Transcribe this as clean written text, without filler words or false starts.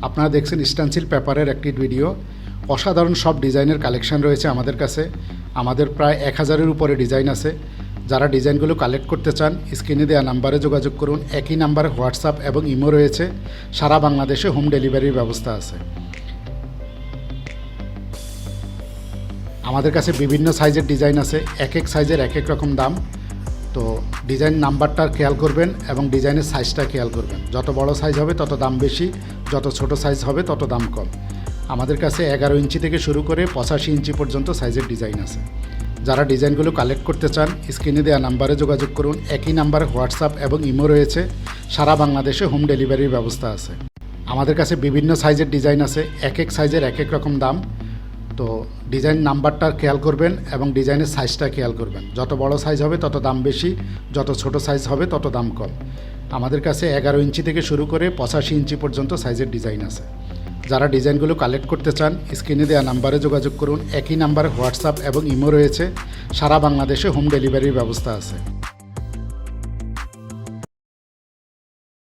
আপনারা দেখছেন স্ট্যান্সিল পেপারের একটি ভিডিও। অসাধারণ সব ডিজাইনের কালেকশন রয়েছে আমাদের কাছে। আমাদের প্রায় 1000-এর উপরে ডিজাইন আছে। যারা ডিজাইনগুলো কালেক্ট করতে চান স্ক্রিনে দেওয়া নাম্বারে যোগাযোগ করুন। একই নাম্বারে হোয়াটসঅ্যাপ এবং ইমো রয়েছে। সারা বাংলাদেশে হোম ডেলিভারির ব্যবস্থা আছে। আমাদের কাছে বিভিন্ন সাইজের ডিজাইন আছে। এক এক সাইজের এক এক রকম দাম। তো ডিজাইন নাম্বারটা খেয়াল করবেন এবং ডিজাইনের সাইজটা খেয়াল করবেন। যত বড় সাইজ হবে তত দাম বেশি, যত ছোট সাইজ হবে তত দাম কম। আমাদের কাছে 11 ইঞ্চি থেকে শুরু করে 85 ইঞ্চি পর্যন্ত সাইজের ডিজাইন আছে। যারা ডিজাইনগুলো কালেক্ট করতে চান স্ক্রিনে দেওয়া নাম্বারে যোগাযোগ করুন। একই নাম্বারে হোয়াটসঅ্যাপ এবং ইমো রয়েছে। সারা বাংলাদেশে হোম ডেলিভারির ব্যবস্থা আছে। আমাদের কাছে বিভিন্ন সাইজের ডিজাইন আছে। এক এক সাইজের এক এক রকম দাম। তো ডিজাইন নাম্বারটা খেয়াল করবেন এবং ডিজাইনের সাইজটা খেয়াল করবেন। যত বড় সাইজ হবে তত দাম বেশি, যত ছোট সাইজ হবে তত দাম কম। আমাদের কাছে 11 ইঞ্চি থেকে শুরু করে 85 ইঞ্চি পর্যন্ত সাইজের ডিজাইন আছে। যারা ডিজাইনগুলো কালেক্ট করতে চান স্ক্রিনে দেওয়া নাম্বারে যোগাযোগ করুন। একই নাম্বারে হোয়াটসঅ্যাপ এবং ইমো রয়েছে। সারা বাংলাদেশে হোম ডেলিভারির ব্যবস্থা আছে।